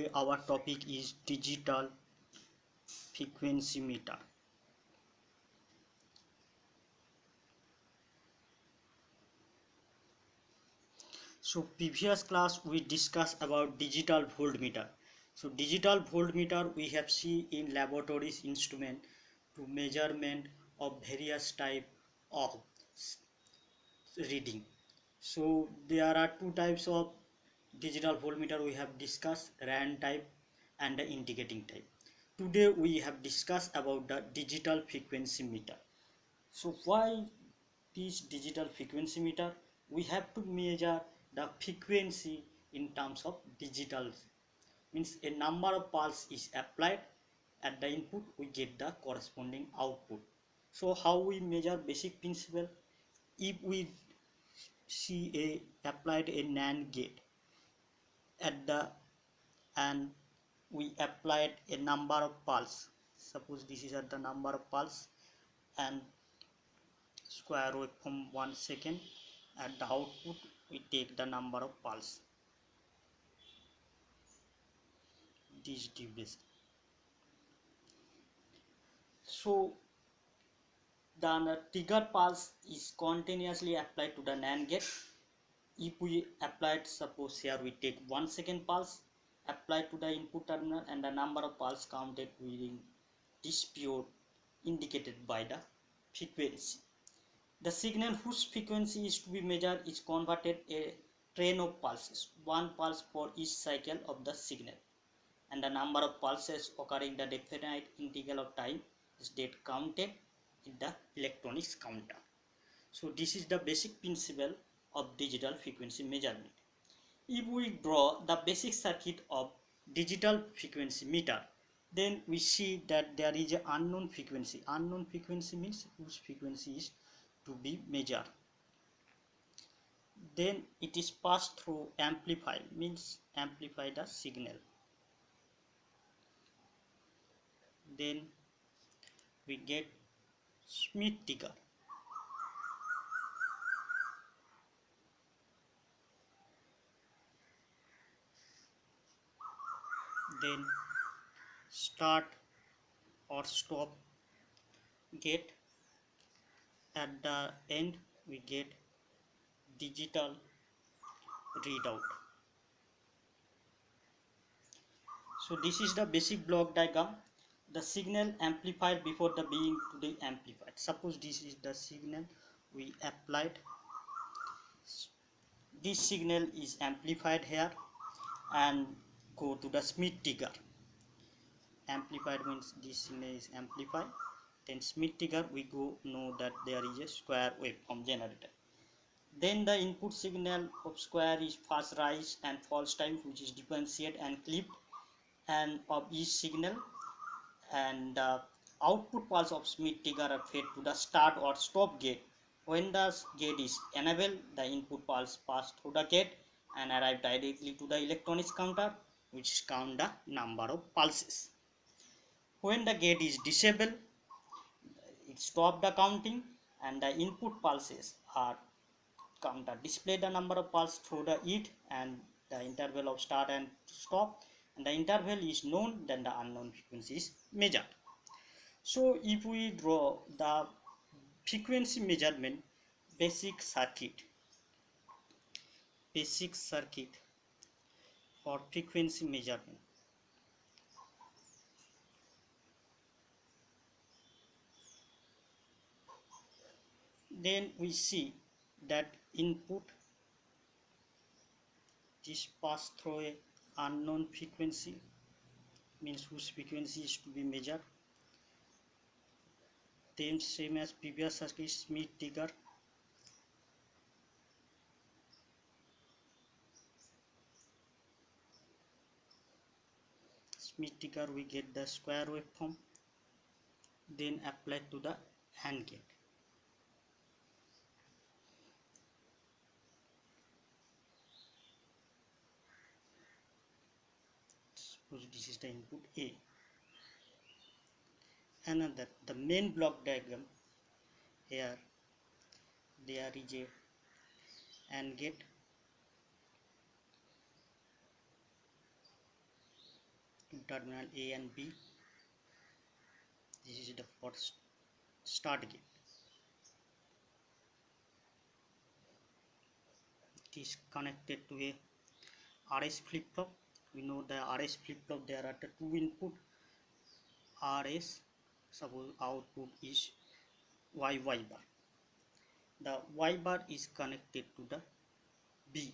Today our topic is digital frequency meter. So previous class we discussed about digital voltmeter. So digital voltmeter we have seen in laboratories instrument to measurement of various type of reading. So there are two types of digital voltmeter we have discussed, RAN type and the indicating type. Today we have discussed about the digital frequency meter. So why this digital frequency meter? We have to measure the frequency in terms of digital, means a number of pulse is applied at the input, we get the corresponding output. So how we measure? Basic principle: if we see applied a NAND gate at the and we applied a number of pulse, suppose this is at the number of pulse and square waveform 1 second, at the output we take the number of pulse, this duration. So the trigger pulse is continuously applied to the NAND gate. If we applied, suppose here we take 1 second pulse applied to the input terminal and the number of pulse counted within this period indicated by the frequency. The signal whose frequency is to be measured is converted a train of pulses, one pulse for each cycle of the signal, and the number of pulses occurring the definite interval of time is that counted in the electronics counter. So this is the basic principle of digital frequency measurement. If we draw the basic circuit of digital frequency meter, then we see that there is an unknown frequency. Unknown frequency means whose frequency is to be measured. Then it is passed through amplify, means amplify the signal. Then we get Schmitt trigger. Then start or stop gate. At the end we get digital readout. So this is the basic block diagram. The signal amplified before the being to be amplified. Suppose this is the signal we applied. This signal is amplified here and go to the Schmitt trigger. Amplified means this signal is amplified. Then Schmitt trigger we go know that there is a square waveform generated. Then the input signal of square is phase rise and falls time, which is differentiated and clipped and of each signal, and the output pulse of Schmitt trigger are fed to the start or stop gate. When the gate is enabled, the input pulse pass through the gate and arrive directly to the electronics counter, which count the number of pulses. When the gate is disabled, it stop the counting and the input pulses are counter display the number of pulses through the it and the interval of start and stop, and the interval is known, then the unknown frequency is measured. So if we draw the frequency measurement basic circuit for frequency measurement, then we see that input is passed through a unknown frequency, means whose frequency is to be measured. Then same as previous circuit, Schmitt trigger. Schmitt trigger we get the square waveform, then apply to the AND gate. Suppose this is the input A. Another, the main block diagram, here there is a AND gate, terminal A and B. This is the first start gate. It is connected to a RS flip-flop. We know the RS flip-flop, there are the two input RS. Suppose output is Y bar. The Y bar is connected to the B.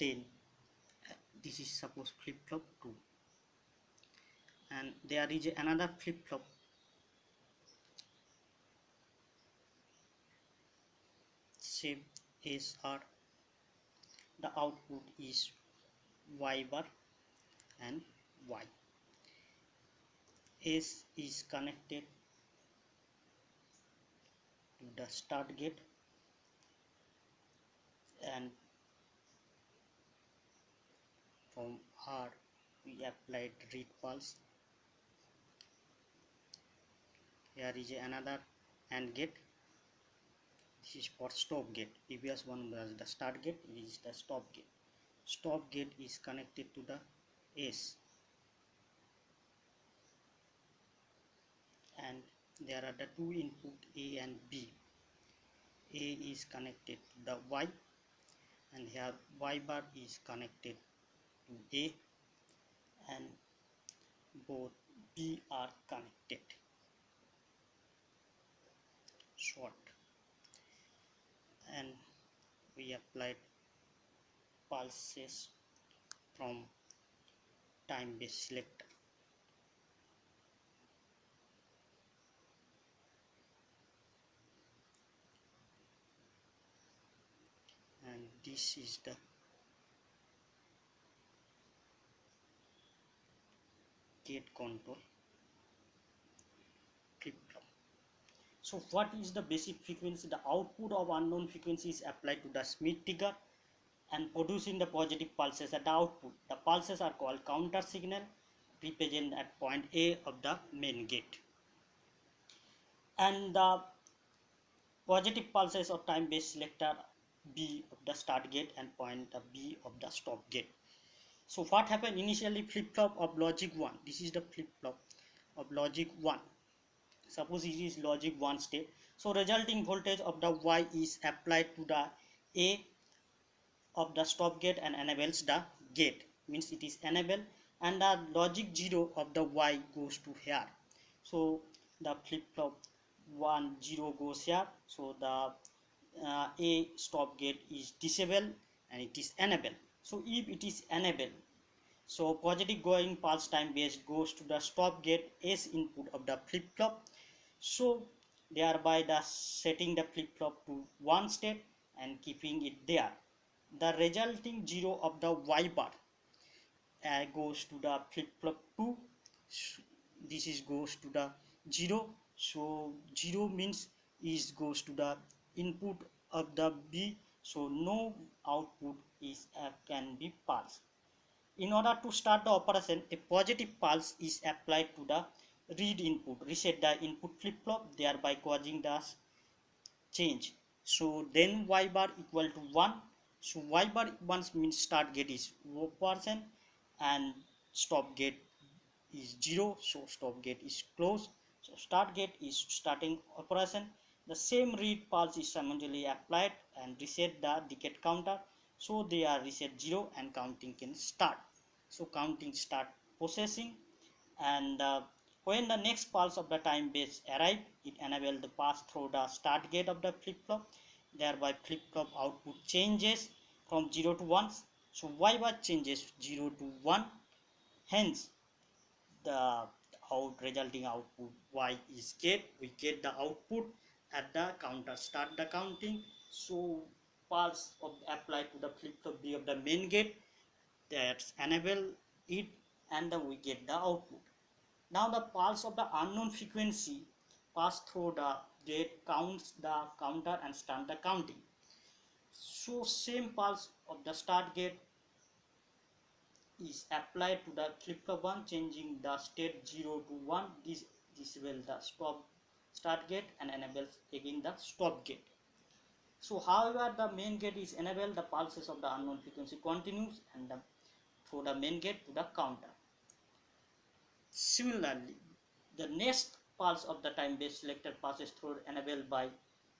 Then this is suppose flip-flop 2, and there is another flip-flop same SR. The output is Y bar and Y. S is connected to the start gate, and from R we applied read pulse. Here is another AND gate. This is for stop gate. Previous one was the start gate, this is the stop gate. Stop gate is connected to the S, and there are the two input A and B. A is connected to the Y, and here Y bar is connected to A, and both B are connected. Short, and we applied pulses from time based selector. And this is the gate control flip-flop. So what is the basic frequency? The output of unknown frequency is applied to the Schmitt trigger and producing the positive pulses at the output. The pulses are called counter signal, represented at point A of the main gate. And the positive pulses of time based selector B of the start gate and point B of the stop gate. So what happened initially? Flip-flop of logic 1. This is the flip-flop of logic 1. Suppose it is logic 1 state. So resulting voltage of the Y is applied to the A of the stop gate and enables the gate. Means it is enabled, and the logic 0 of the Y goes to here. So the flip-flop 1 0 goes here. So the A stop gate is disabled and it is enabled. So if it is enabled, so positive going pulse time base goes to the stop gate S input of the flip-flop. So thereby the setting the flip-flop to one state and keeping it there. The resulting 0 of the Y bar goes to the flip-flop 2. This is goes to the 0. So 0 means is goes to the input of the B. So no output is can be pulse. In order to start the operation, a positive pulse is applied to the read input, reset the input flip-flop, thereby causing the change. So then Y bar equal to 1. So Y bar 1 means start gate is 1% and stop gate is 0. So stop gate is closed. So start gate is starting operation. The same read pulse is simultaneously applied and reset the decade counter. So they are reset 0 and counting can start. So counting start processing, and when the next pulse of the time base arrive, it enable the pass through the start gate of the flip-flop, thereby flip-flop output changes from 0 to 1. So Y bar changes 0 to 1, hence the resulting output Y is get. We get the output at the counter start the counting. So pulse of applied to the flip-flop B of the main gate, that's enable it, and then we get the output. Now the pulse of the unknown frequency pass through the gate, counts the counter and start the counting. So same pulse of the start gate is applied to the flip-flop 1, changing the state 0 to 1. This disable the start gate and enables again the stop gate. So however the main gate is enabled, the pulses of the unknown frequency continues and through the main gate to the counter. Similarly, the next pulse of the time base selector passes through enabled by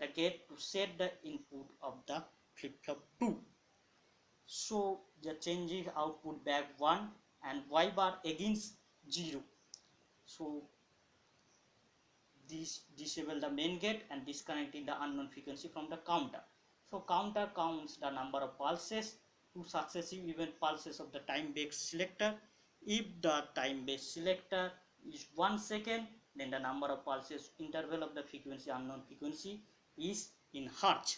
the gate to set the input of the flip-flop 2. So the changes output back 1 and y bar against 0. So this disable the main gate and disconnecting the unknown frequency from the counter. So counter counts the number of pulses to successive even pulses of the time based selector. If the time based selector is 1 second, then the number of pulses interval of the frequency unknown frequency is in hertz.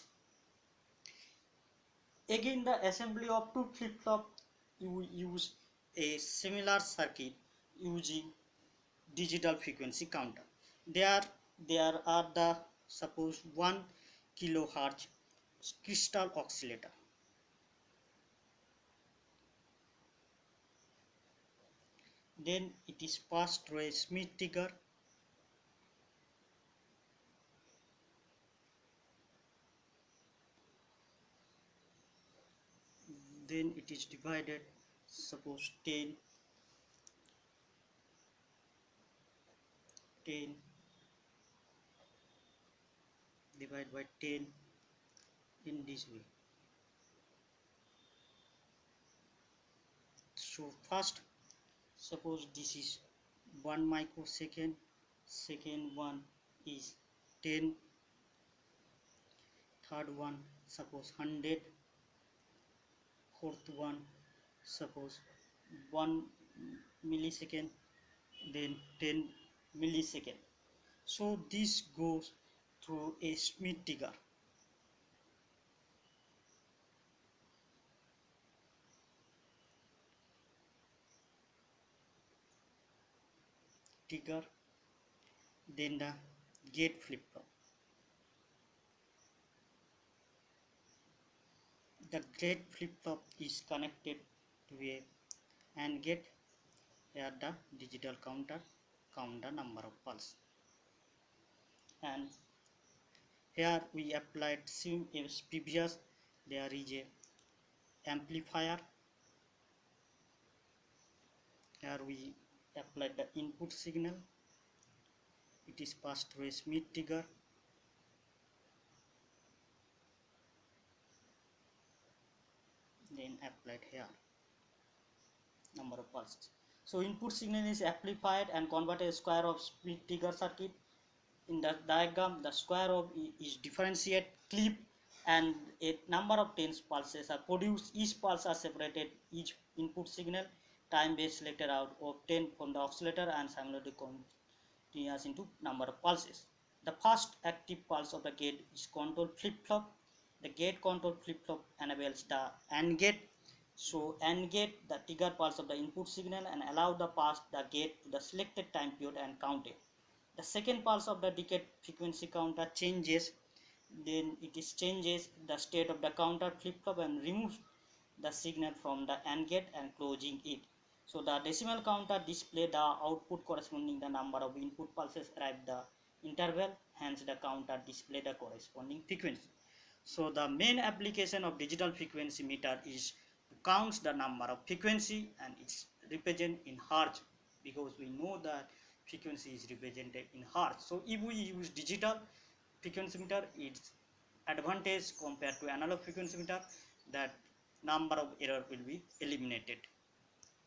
Again, the assembly of two flip-flop, you use a similar circuit using digital frequency counter. There are the suppose 1 kilohertz crystal oscillator. Then it is passed through a Smith trigger. Then it is divided, suppose 10 divided by 10 in this way. So first, suppose this is 1 microsecond, second one is 10, third one suppose 100, fourth one suppose 1 millisecond, then 10 millisecond. So this goes through a Smith trigger. Then the gate flip-flop. The gate flip-flop is connected to a AND gate where the digital counter count the number of pulse. And here we applied same as previous. There is a amplifier. Here we applied the input signal. It is passed through a Smith trigger. Then applied here number of pulses. So input signal is amplified and converted square of Smith trigger circuit. In the diagram, the square of is differentiate clip and a number of 10 pulses are produced. Each pulse are separated, each input signal time based selected out obtained from the oscillator and simultaneously continuous into number of pulses. The first active pulse of the gate is control flip-flop. The gate control flip-flop enables the AND gate. So AND gate the trigger pulse of the input signal and allow the pass the gate to the selected time period and count it. The second pulse of the decade frequency counter changes, then it is changes the state of the counter flip-flop and removes the signal from the AND gate and closing it. So the decimal counter display the output corresponding the number of input pulses arrived the interval, hence the counter display the corresponding frequency. So the main application of digital frequency meter is to count the number of frequency and it's represented in hertz, because we know that frequency is represented in hertz. So if we use digital frequency meter, its advantage compared to analog frequency meter, that number of error will be eliminated.